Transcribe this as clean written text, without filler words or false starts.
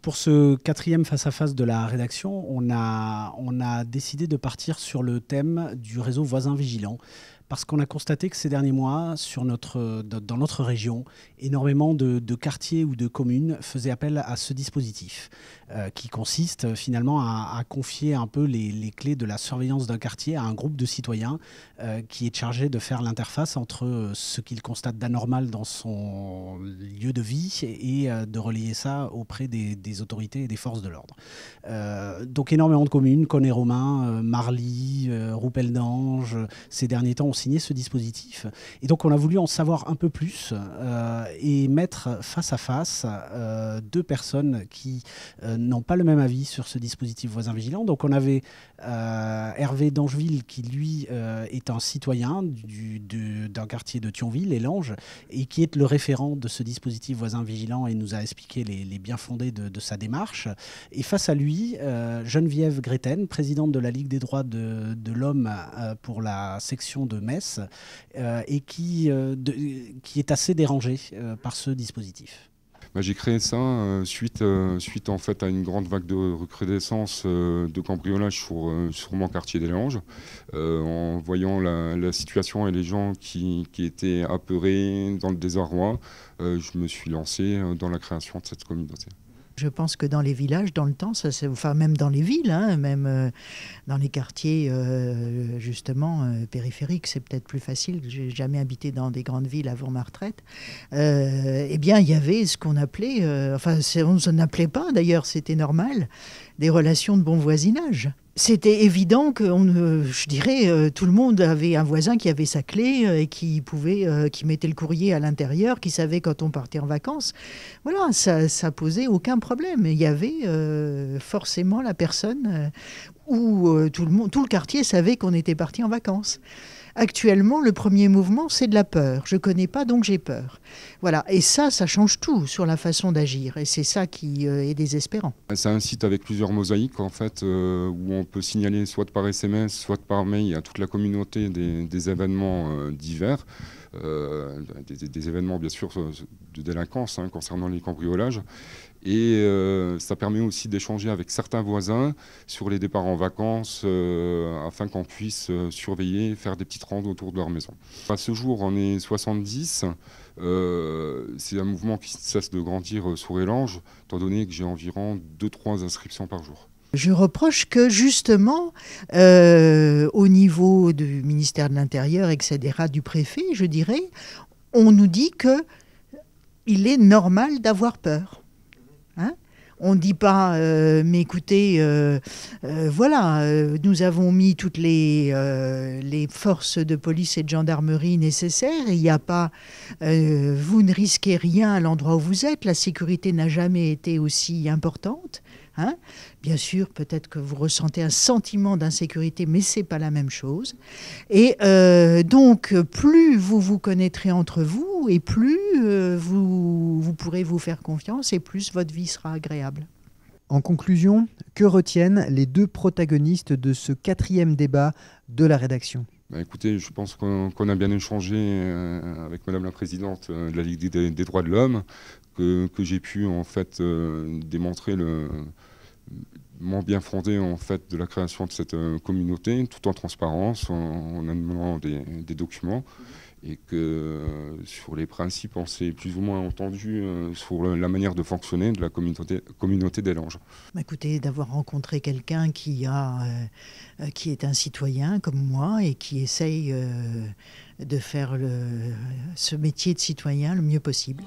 Pour ce quatrième face-à-face de la rédaction, on a décidé de partir sur le thème du réseau voisin vigilant. Parce qu'on a constaté que ces derniers mois, dans notre région, énormément de quartiers ou de communes faisaient appel à ce dispositif, qui consiste finalement à confier un peu les clés de la surveillance d'un quartier à un groupe de citoyens qui est chargé de faire l'interface entre ce qu'il constate d'anormal dans son lieu de vie et de relayer ça auprès des autorités et des forces de l'ordre. Donc énormément de communes, Connay-Romain, Marly, Roupelle-d'Ange, ces derniers temps ont signé ce dispositif. Et donc on a voulu en savoir un peu plus et mettre face à face deux personnes qui n'ont pas le même avis sur ce dispositif voisin vigilant. Donc on avait Hervé d'Angeville qui lui est un citoyen d'un quartier de Thionville, Élange, et qui est le référent de ce dispositif voisin vigilant et nous a expliqué les bien fondés de sa démarche. Et face à lui, Geneviève Greten, présidente de la Ligue des droits de l'homme pour la section de Metz, et qui est assez dérangée par ce dispositif. J'ai créé ça suite en fait à une grande vague de recrudescence de cambriolage sur mon quartier des Langes. En voyant la situation et les gens qui étaient apeurés dans le désarroi, je me suis lancé dans la création de cette communauté. Je pense que dans les villages, dans le temps, enfin même dans les villes, hein, même dans les quartiers justement périphériques, c'est peut-être plus facile. J'ai jamais habité dans des grandes villes avant ma retraite. Eh bien, il y avait ce qu'on appelait, on ne appelait pas d'ailleurs, c'était normal, des relations de bon voisinage. C'était évident que, je dirais, tout le monde avait un voisin qui avait sa clé et qui mettait le courrier à l'intérieur, qui savait quand on partait en vacances. Voilà, ça posait aucun problème. Il y avait forcément la personne où tout le quartier savait qu'on était parti en vacances. Actuellement, le premier mouvement, c'est de la peur. Je ne connais pas, donc j'ai peur. Voilà. Et ça change tout sur la façon d'agir. Et c'est ça qui est désespérant. C'est un site avec plusieurs mosaïques, en fait, où on peut signaler soit par SMS, soit par mail à toute la communauté des événements divers. Des événements, bien sûr, de délinquance concernant les cambriolages. Et ça permet aussi d'échanger avec certains voisins sur les départs en vacances afin qu'on puisse surveiller, faire des petites rondes autour de leur maison. À ce jour, on est 70. C'est un mouvement qui ne cesse de grandir sur Élange, étant donné que j'ai environ 2-3 inscriptions par jour. Je reproche que justement, au niveau du ministère de l'Intérieur, etc., du préfet, je dirais, on nous dit qu'il est normal d'avoir peur. Hein ? On ne dit pas, mais écoutez, voilà, nous avons mis toutes les forces de police et de gendarmerie nécessaires. Il n'y a pas, vous ne risquez rien à l'endroit où vous êtes. La sécurité n'a jamais été aussi importante. Hein ? Bien sûr, peut-être que vous ressentez un sentiment d'insécurité, mais ce n'est pas la même chose. Et donc, plus vous vous connaîtrez entre vous, et plus vous pourrez vous faire confiance, et plus votre vie sera agréable. En conclusion, que retiennent les deux protagonistes de ce quatrième débat de la rédaction ? Écoutez, je pense qu'on a bien échangé avec Madame la Présidente de la Ligue des droits de l'homme, que j'ai pu en fait démontrer mon bien fondé en fait de la création de cette communauté, tout en transparence, en amenant des documents, et que sur les principes, on s'est plus ou moins entendu sur la manière de fonctionner de la communauté des Langes. Écoutez, d'avoir rencontré quelqu'un qui est un citoyen comme moi et qui essaye de faire ce métier de citoyen le mieux possible.